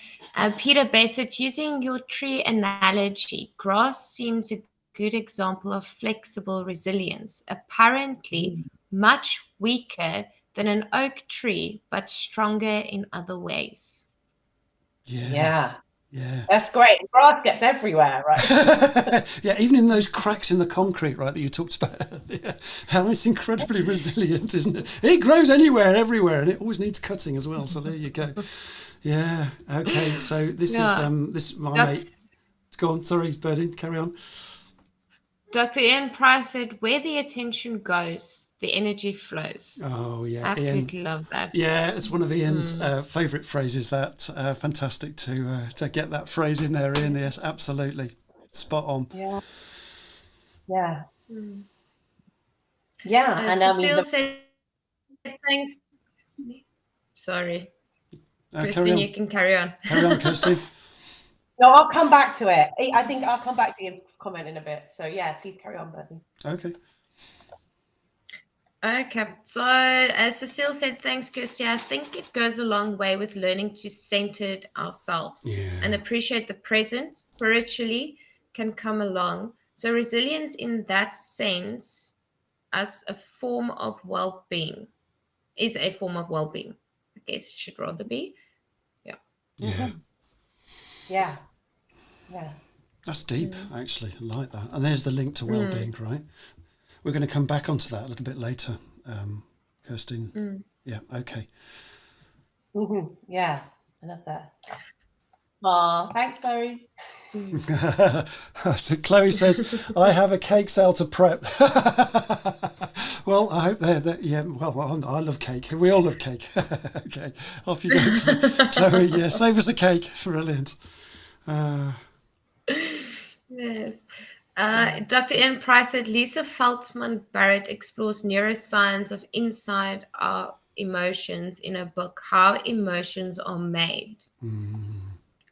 S2: Peter Bassett, using your tree analogy, grass seems a good example of flexible resilience, apparently much weaker than an oak tree, but stronger in other ways.
S3: Yeah. That's great. Grass gets everywhere, right?
S1: Yeah, even in those cracks in the concrete, right, that you talked about earlier. How it's incredibly resilient, isn't it? It grows anywhere, everywhere, and it always needs cutting as well. So there you go. Yeah. Okay. So this is my mate. Go on. Sorry, Berdine. Carry on.
S2: Dr. Ian Price said, where the attention goes, the energy flows.
S1: Oh, yeah.
S2: Absolutely
S1: Ian,
S2: love that.
S1: Yeah, it's one of Ian's favourite phrases. That fantastic to get that phrase in there, Ian. Yes, absolutely. Spot on.
S3: Yeah. Yeah. And
S2: Cecile said, thanks. Sorry.
S1: Carry
S2: Kirstien,
S1: on.
S2: you can carry on.
S1: Carry on, Kirstien.
S3: No, I'll come back to it. I think I'll come back to your comment in a bit. So yeah, please carry on, Bertie.
S1: Okay.
S2: Okay, so as Cecile said, thanks, Kirsty. I think it goes a long way with learning to center ourselves and appreciate the present spiritually can come along. So resilience in that sense as a form of well-being is a form of well-being. I guess it should rather be. Yeah.
S1: Yeah.
S3: Yeah. Yeah.
S1: That's deep, actually. I like that. And there's the link to well-being, right? We're going to come back onto that a little bit later, Kirstien. Yeah, okay.
S3: Yeah, I love that. Aw, thanks, Chloe.
S1: So Chloe says, I have a cake sale to prep. Well, I hope I love cake. We all love cake. Okay, off you go, Chloe. Yeah, save us a cake. Brilliant.
S2: Yes. Dr. Ian Price said Lisa Feltman Barrett explores neuroscience of inside our emotions in a book, How Emotions Are Made.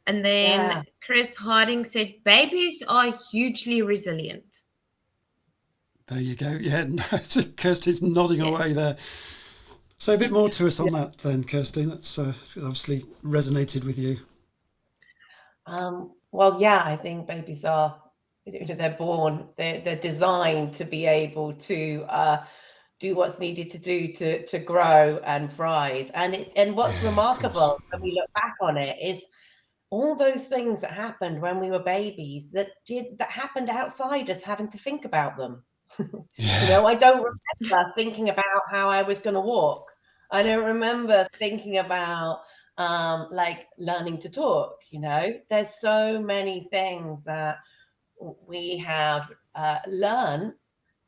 S2: And then Chris Harding said babies are hugely resilient.
S1: There you go. Yeah, Kirsty's nodding away there. So a bit more to us on that then, Kirstien. That's obviously resonated with you.
S3: Well, yeah, I think babies are, they're born, they're designed to be able to do what's needed to do to grow and thrive. And what's remarkable when we look back on it is all those things that happened when we were babies that happened outside us having to think about them. I don't remember thinking about how I was going to walk. I don't remember thinking about like learning to talk. There's so many things that we have learned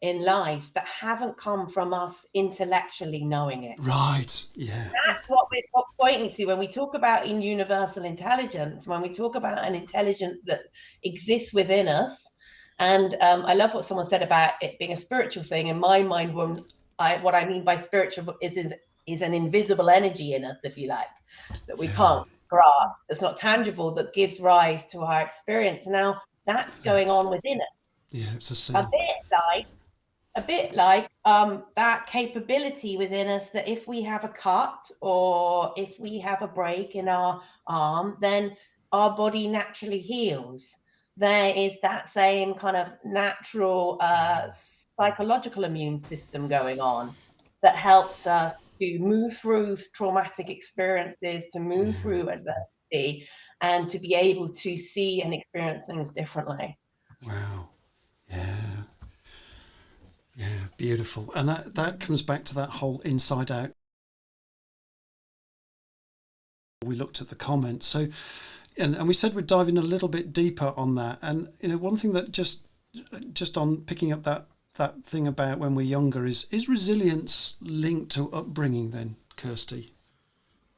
S3: in life that haven't come from us intellectually knowing it.
S1: Right. Yeah.
S3: That's what we're pointing to when we talk about universal intelligence, when we talk about an intelligence that exists within us. And I love what someone said about it being a spiritual thing. In my mind, what I mean by spiritual is an invisible energy in us, if you like, that we can't grasp. It's not tangible, that gives rise to our experience. Now that's going on within us.
S1: Yeah, it's
S3: A bit like that capability within us that if we have a cut or if we have a break in our arm, then our body naturally heals. There is that same kind of natural psychological immune system going on that helps us to move through traumatic experiences, to move through adversity, and to be able to see and experience things differently.
S1: Wow. Yeah. Yeah, beautiful. And that comes back to that whole inside out. We looked at the comments. So, and we said we'd dive in a little bit deeper on that. And, one thing that just on picking up that thing about when we're younger is resilience linked to upbringing then, Kirsty?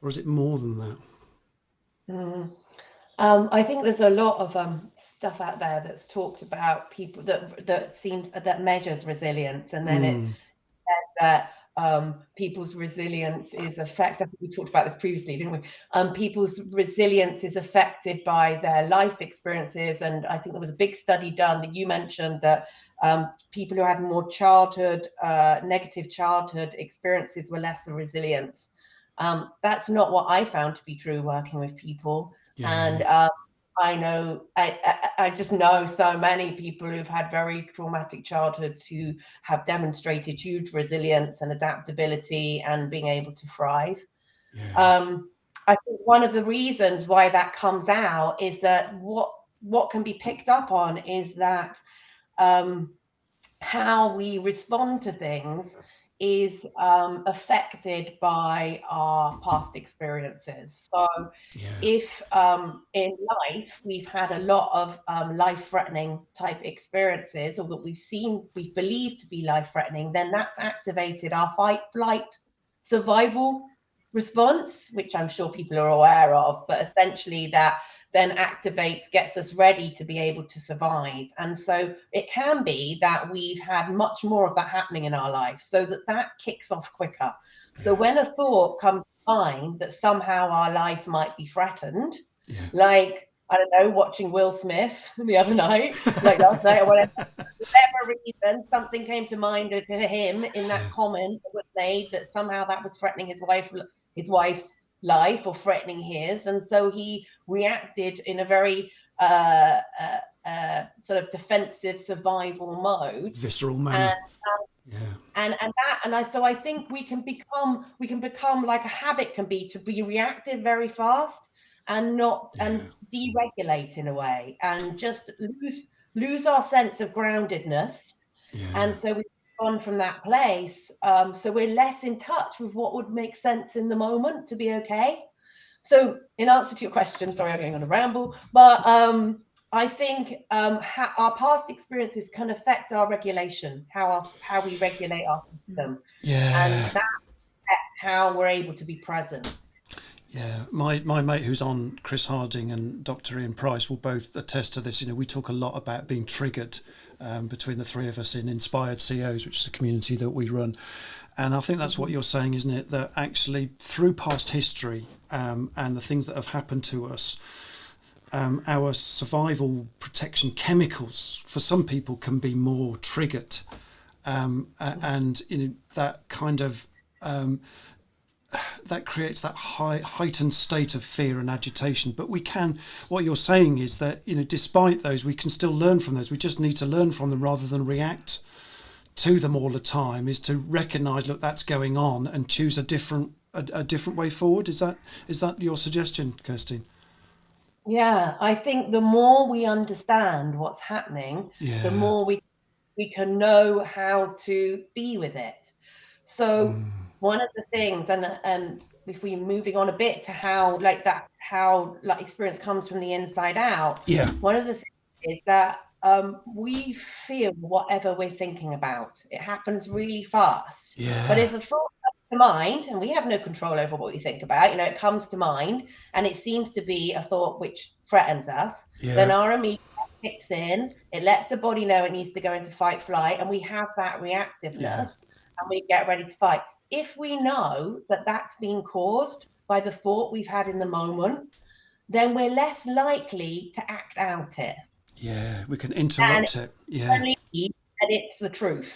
S1: Or is it more than that?
S3: I think there's a lot of stuff out there that's talked about people that measures resilience, and then it says that people's resilience is affected. I think we talked about this previously, didn't we? People's resilience is affected by their life experiences, and I think there was a big study done that you mentioned that people who had more negative childhood experiences were less resilient. That's not what I found to be true working with people. Yeah. And I just know so many people who've had very traumatic childhoods who have demonstrated huge resilience and adaptability and being able to thrive. Yeah. I think one of the reasons why that comes out is that what can be picked up on is that how we respond to things is affected by our past experiences. So if in life we've had a lot of life-threatening type experiences, or that we've believed to be life-threatening, then that's activated our fight, flight, survival response, which I'm sure people are aware of, but essentially that then gets us ready to be able to survive. And so it can be that we've had much more of that happening in our life, so that kicks off quicker. So when a thought comes find that somehow our life might be threatened.
S1: Yeah.
S3: Like, I don't know, watching Will Smith the other night, like last night or whatever. For whatever reason, something came to mind to him in that comment that was made that somehow that was threatening his wife's life or threatening his. And so he reacted in a very sort of defensive survival mode.
S1: Visceral manner.
S3: So I think we can become like a habit can be to be reactive very fast and deregulate in a way and just lose our sense of groundedness. And so we've gone from that place. So we're less in touch with what would make sense in the moment to be okay. So in answer to your question, sorry, I'm going on a ramble, but I think our past experiences can affect our regulation, how we regulate our system. And that affects how we're able to be present.
S1: Yeah, my mate who's on, Chris Harding and Dr Ian Price, will both attest to this. We talk a lot about being triggered between the three of us in Inspired CEOs, which is a community that we run. And I think that's what you're saying, isn't it? That actually through past history and the things that have happened to us, our survival protection chemicals for some people can be more triggered. And that kind of that creates that heightened state of fear and agitation. But what you're saying is that, despite those, we can still learn from those. We just need to learn from them rather than react to them all the time, is to recognize, look, that's going on, and choose a different way forward. Is that your suggestion, Kirstien?
S3: Yeah, I think the more we understand what's happening, the more we can know how to be with it. So one of the things, and if we're moving on a bit to how experience comes from the inside out, one of the things is that we feel whatever we're thinking about. It happens really fast. But if a thought comes to mind, and we have no control over what we think about, it comes to mind, and it seems to be a thought which threatens us, then our amygdala kicks in. It lets the body know it needs to go into fight, flight, and we have that reactiveness, and we get ready to fight. If we know that that's being caused by the thought we've had in the moment, then we're less likely to act out it.
S1: Yeah, we can interrupt it.
S3: And it's the truth.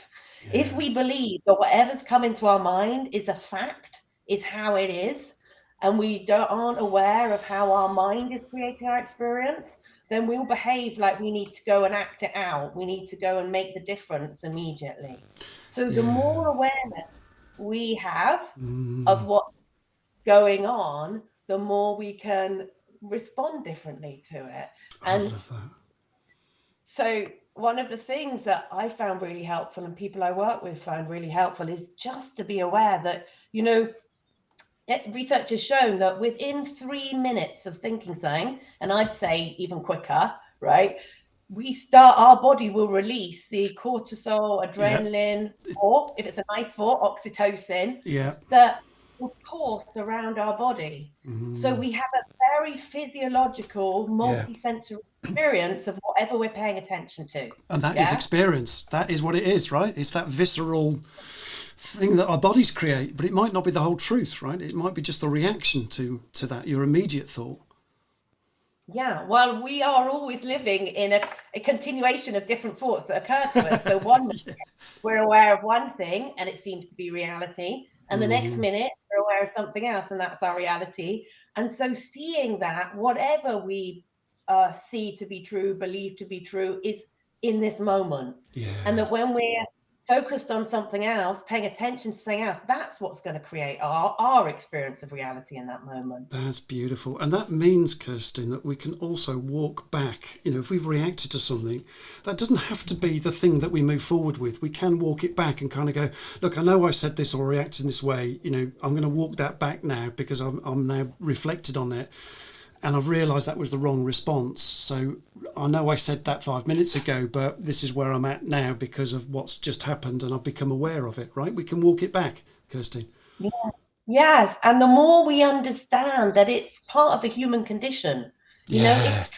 S3: If we believe that whatever's come into our mind is a fact, is how it is, and we aren't aware of how our mind is creating our experience, then we'll behave like we need to go and act it out. We need to go and make the difference immediately. So the more awareness we have of what's going on, the more we can respond differently to it. And I love that. So one of the things that I found really helpful, and people I work with found really helpful, is just to be aware that, research has shown that within 3 minutes of thinking something, and I'd say even quicker, right, our body will release the cortisol, adrenaline, or if it's a nice thought, oxytocin, that will course around our body. So we have a very physiological, multi-sensory experience of whatever we're paying attention to.
S1: And that is experience. That is what it is, right? It's that visceral thing that our bodies create, but it might not be the whole truth, right? It might be just the reaction to that, your immediate thought.
S3: Yeah, well, we are always living in a continuation of different thoughts that occur to us. So one minute we're aware of one thing and it seems to be reality. And the next minute we're aware of something else and that's our reality. And so seeing that whatever we see to be true, believe to be true, is in this moment. And that when we're focused on something else, paying attention to something else, that's what's going to create our experience of reality in that moment.
S1: That's beautiful. And that means, Kirstien, that we can also walk back. If we've reacted to something, that doesn't have to be the thing that we move forward with. We can walk it back and kind of go, look, I know I said this or reacted in this way. I'm going to walk that back now because I'm now reflected on it. And I've realised that was the wrong response. So I know I said that 5 minutes ago, but this is where I'm at now because of what's just happened, and I've become aware of it, right? We can walk it back, Kirstien.
S3: Yeah. Yes, and the more we understand that it's part of the human condition, it's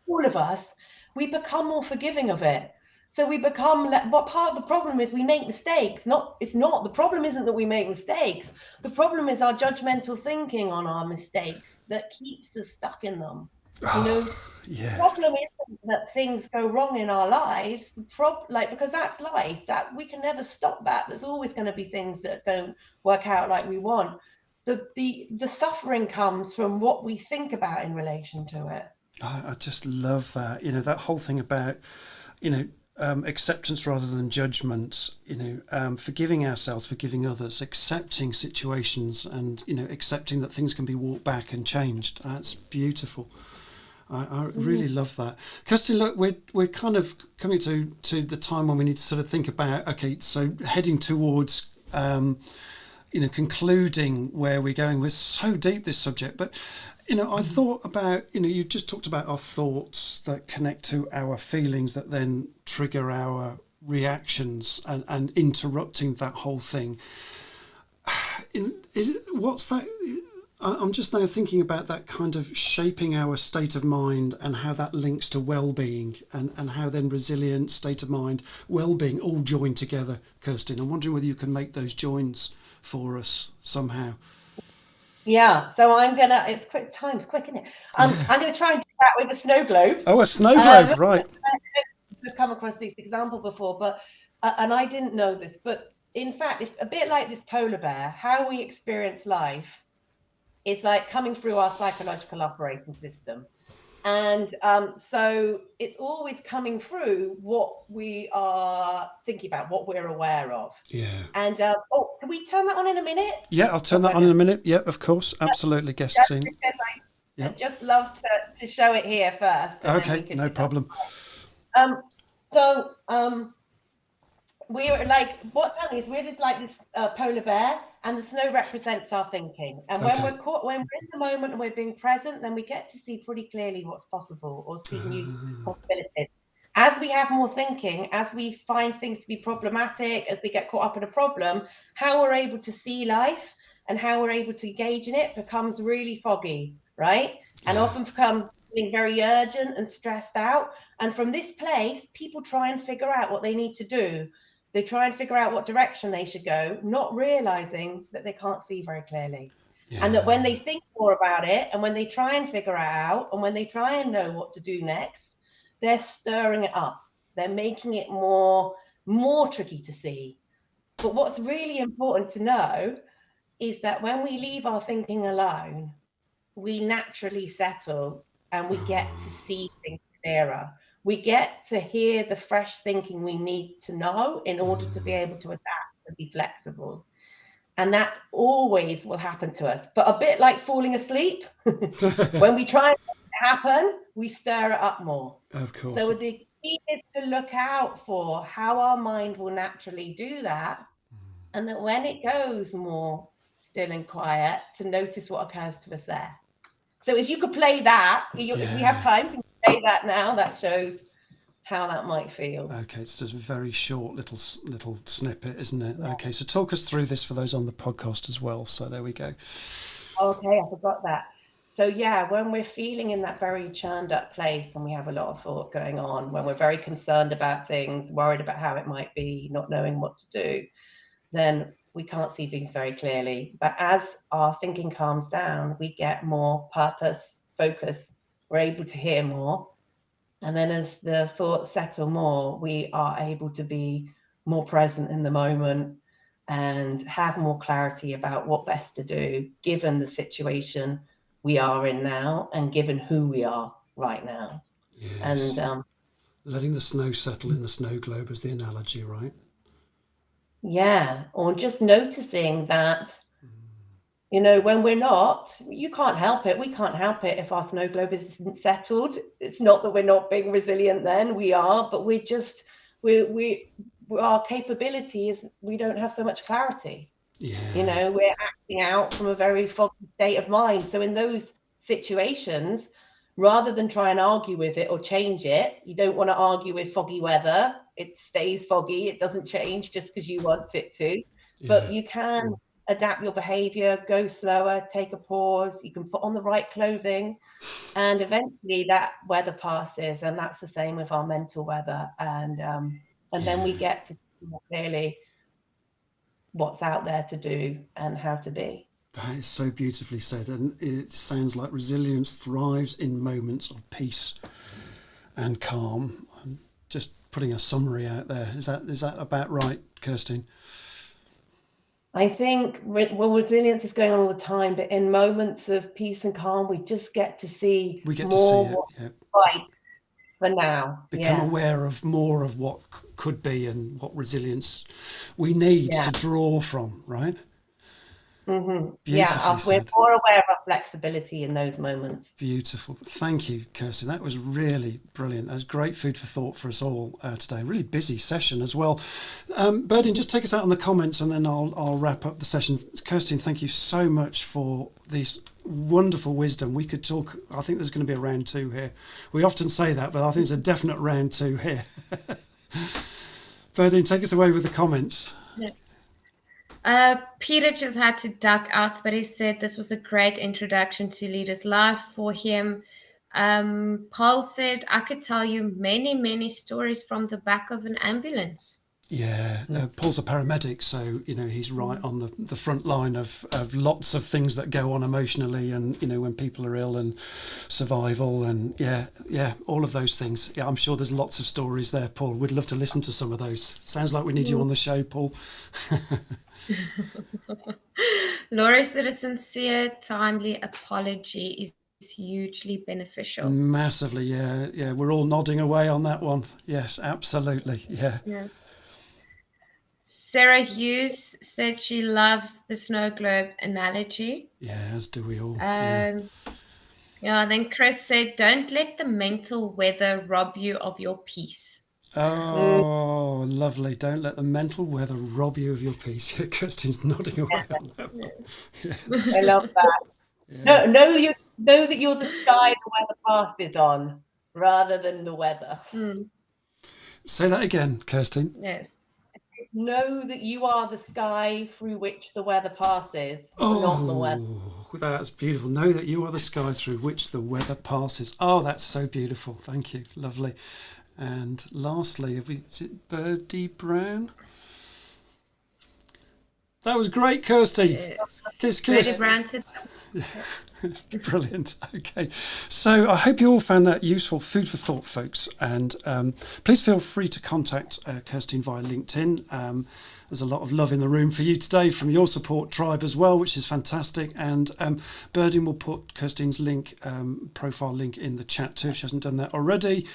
S3: all of us, we become more forgiving of it. So we become, what part of the problem is we make mistakes. The problem isn't that we make mistakes. The problem is our judgmental thinking on our mistakes that keeps us stuck in them. The problem isn't that things go wrong in our lives. Because that's life. That we can never stop that. There's always going to be things that don't work out like we want. The suffering comes from what we think about in relation to it.
S1: I just love that. That whole thing about, acceptance rather than judgment, forgiving ourselves, forgiving others, accepting situations, and accepting that things can be walked back and changed. That's beautiful. I really love that. Kirstien, look, we're kind of coming to the time when we need to sort of think about, okay, so heading towards concluding where we're going. We're so deep, this subject, but I thought about, you just talked about our thoughts that connect to our feelings that then trigger our reactions and interrupting that whole thing. What's that? I'm just now thinking about that kind of shaping our state of mind and how that links to well-being and how then resilience, state of mind, well-being all join together, Kirstien. I'm wondering whether you can make those joins for us somehow.
S3: Yeah, so it's quick, time's quick, isn't it? I'm going to try and do that with a snow globe.
S1: Oh, a snow globe, right.
S3: I've come across this example before, but and I didn't know this, but in fact, it's a bit like this polar bear. How we experience life is like coming through our psychological operating system. And so it's always coming through what we are thinking about, what we're aware of.
S1: Yeah.
S3: And can we turn that on in a minute?
S1: Yeah, I'll turn that on in a minute. Yeah, of course. Absolutely. Guest scene.
S3: I'd just love to show it here first.
S1: Okay, no problem.
S3: We're like, what's happening is we're just like this polar bear, and the snow represents our thinking. And when we're in the moment and we're being present, then we get to see pretty clearly what's possible or see new possibilities. As we have more thinking, as we find things to be problematic, as we get caught up in a problem, how we're able to see life and how we're able to engage in it becomes really foggy, right? And often becomes feeling very urgent and stressed out. And from this place, people try and figure out what they need to do. They try and figure out what direction they should go, not realizing that they can't see very clearly. Yeah. And that when they think more about it, and when they try and figure it out, and when they try and know what to do next, they're stirring it up. They're making it more tricky to see. But what's really important to know is that when we leave our thinking alone, we naturally settle and we get to see things clearer. We get to hear the fresh thinking we need to know in order to be able to adapt and be flexible. And that always will happen to us. But a bit like falling asleep, when we try and make it happen, we stir it up more.
S1: Of course.
S3: So the key is to look out for how our mind will naturally do that. And that when it goes more still and quiet, to notice what occurs to us there. So if you could play that, if we have time, can you play that now? That shows how that might feel.
S1: Okay, it's just a very short little snippet, isn't it? Yeah. Okay, so talk us through this for those on the podcast as well. So there we go.
S3: Okay, I forgot that. So yeah, when we're feeling in that very churned up place and we have a lot of thought going on, when we're very concerned about things, worried about how it might be, not knowing what to do, then we can't see things very clearly. But as our thinking calms down, we get more purpose, focus, we're able to hear more. And then as the thoughts settle more, we are able to be more present in the moment and have more clarity about what best to do, given the situation we are in now and given who we are right now.
S1: Yes. And letting the snow settle in the snow globe is the analogy, right?
S3: Yeah, or just noticing that, when we're not, you can't help it. We can't help it if our snow globe isn't settled. It's not that we're not being resilient then, we are, but we're just, our capability is we don't have so much clarity. Yeah. We're acting out from a very foggy state of mind. So in those situations, rather than try and argue with it or change it, you don't want to argue with foggy weather. It stays foggy. It doesn't change just because you want it to. Yeah. But you can adapt your behavior, go slower, take a pause, you can put on the right clothing, and eventually that weather passes. And that's the same with our mental weather. And then we get to see more clearly what's out there to do and how to be.
S1: That is so beautifully said, and it sounds like resilience thrives in moments of peace and calm. I'm just putting a summary out there. Is that about right, Kirstien?
S3: I think resilience is going on all the time, but in moments of peace and calm, we just get to see what's right for now.
S1: Become aware of more of what could be and what resilience we need to draw from, right?
S3: Mm-hmm. We're more aware of our flexibility in those moments.
S1: Beautiful. Thank you, Kirstien. That was really brilliant. That was great food for thought for us all today. Really busy session as well. Berdine, just take us out on the comments and then I'll wrap up the session. Kirstien, thank you so much for this wonderful wisdom. We could talk, I think there's going to be a round 2 here. We often say that, but I think there's a definite round 2 here. Berdine, take us away with the comments.
S2: Yeah. Peter just had to duck out, but he said this was a great introduction to Leaderslive for him. Paul said, I could tell you many, many stories from the back of an ambulance.
S1: Yeah, Paul's a paramedic, so, he's right on the front line of lots of things that go on emotionally and, when people are ill and survival and, all of those things. Yeah, I'm sure there's lots of stories there, Paul. We'd love to listen to some of those. Sounds like we need you on the show, Paul.
S2: Laurie said a sincere, timely apology is hugely beneficial.
S1: Massively, yeah. We're all nodding away on that one. Yes, absolutely, yeah.
S2: Yes. Sarah Hughes said she loves the snow globe analogy.
S1: Yeah, as do we all.
S2: And then Chris said, don't let the mental weather rob you of your peace.
S1: Oh, lovely. Don't let the mental weather rob you of your peace. Kirstien's nodding away on that one.
S3: Yeah. I love that. Yeah. Know that you're the sky the weather passes on rather than the weather.
S1: Say that again, Kirstien.
S2: Yes.
S3: Know that you are the sky through which the weather passes, not the weather.
S1: That's beautiful. Know that you are the sky through which the weather passes. Oh, that's so beautiful. Thank you. Lovely. And lastly, is it Birdie Brown? That was great, Kirsty. Kiss.
S2: Birdie Brown said
S1: Brilliant. Okay, so I hope you all found that useful food for thought, folks, and please feel free to contact Kirstien via LinkedIn. There's a lot of love in the room for you today from your support tribe as well, which is fantastic. And Berdine will put Kirstien's profile link in the chat too if she hasn't done that already.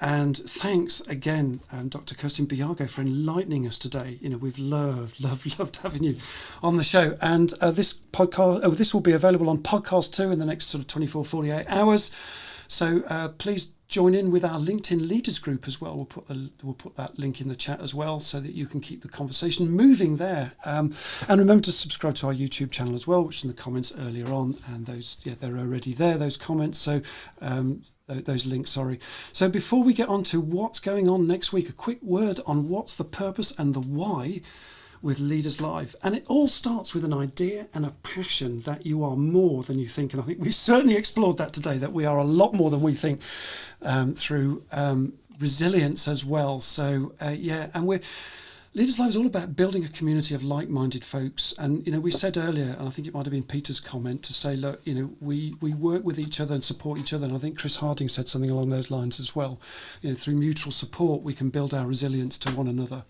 S1: And thanks again, Dr. Kirstien Bjerregaard, for enlightening us today. We've loved having you on the show. And this podcast, this will be available on podcast too in the next sort of 24, 48 hours. So please join in with our LinkedIn leaders group as well. We'll put that link in the chat as well so that you can keep the conversation moving there. And remember to subscribe to our YouTube channel as well, which is in the comments earlier on. And those, they're already there, those comments. So those links, sorry. So before we get on to what's going on next week, a quick word on what's the purpose and the why with Leaderslive. And it all starts with an idea and a passion that you are more than you think. And I think we certainly explored that today, that we are a lot more than we think through resilience as well. So, and Leaderslive is all about building a community of like-minded folks. And, we said earlier, and I think it might have been Peter's comment, to say, look, we work with each other and support each other. And I think Chris Harding said something along those lines as well. Through mutual support, we can build our resilience to one another.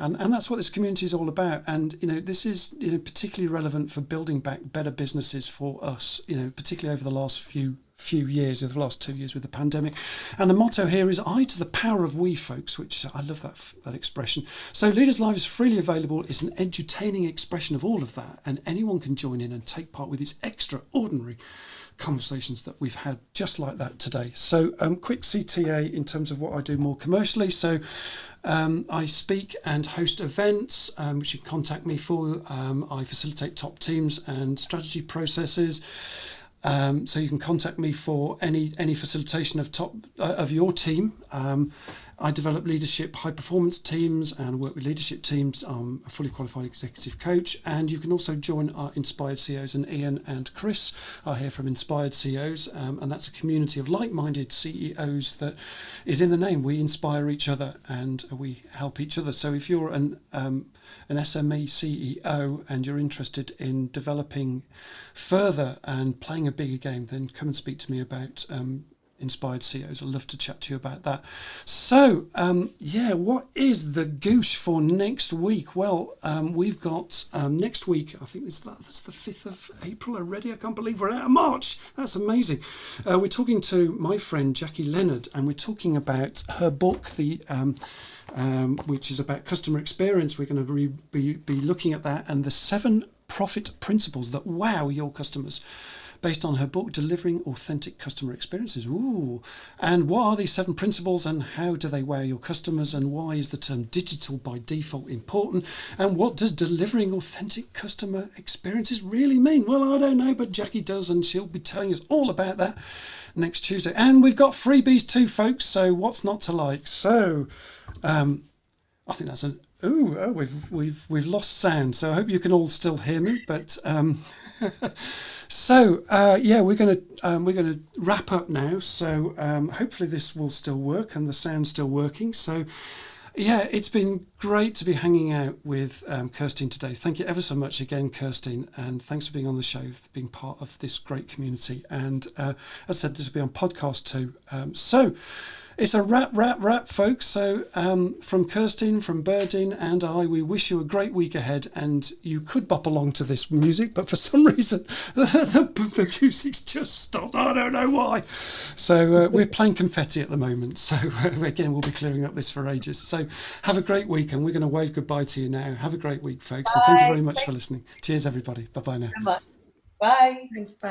S1: And that's what this community is all about. And, this is, particularly relevant for building back better businesses for us, particularly over the last few years, over the last 2 years with the pandemic. And the motto here is I to the power of we, folks, which I love that expression. So Leaderslive is freely available. It's an edutaining expression of all of that. And anyone can join in and take part with these extraordinary conversations that we've had just like that today. So quick CTA in terms of what I do more commercially. So I speak and host events, which you can contact me for. I facilitate top teams and strategy processes. So you can contact me for any facilitation of your team. I develop leadership high-performance teams and work with leadership teams. I'm a fully qualified executive coach, and you can also join our Inspired CEOs, and Ian and Chris are here from Inspired CEOs, and that's a community of like-minded CEOs that is in the name. We inspire each other and we help each other. So if you're an SME CEO and you're interested in developing further and playing a bigger game, then come and speak to me about Inspired CEOs. I'd love to chat to you about that. So, what is the goosh for next week? Well, we've got next week, I think that's the 5th of April already. I can't believe we're out of March. That's amazing. We're talking to my friend Jackie Leonard, and we're talking about her book, which is about customer experience. We're going to be looking at that and the 7 profit principles that wow your customers, based on her book, Delivering Authentic Customer Experiences. Ooh. And what are these 7 principles, and how do they wow your customers, and why is the term digital by default important, and what does delivering authentic customer experiences really mean? Well, I don't know, but Jackie does, and she'll be telling us all about that next Tuesday. And we've got freebies too, folks, so what's not to like? So I think that's we've lost sound, so I hope you can all still hear me, but we're gonna wrap up now. So hopefully this will still work and the sound's still working. So yeah, it's been great to be hanging out with Kirstien today. Thank you ever so much again, Kirstien, and thanks for being on the show, for being part of this great community. And as I said, this will be on podcast too. So it's a wrap, folks. So from Kirstien, from Berdine and I, we wish you a great week ahead. And you could bop along to this music, but for some reason, the music's just stopped. I don't know why. So we're playing confetti at the moment. So again, we'll be clearing up this for ages. So have a great week, and we're going to wave goodbye to you now. Have a great week, folks. Bye. And thank you very much for listening. Cheers, everybody. Bye-bye now.
S3: Bye.
S2: Thanks, bye.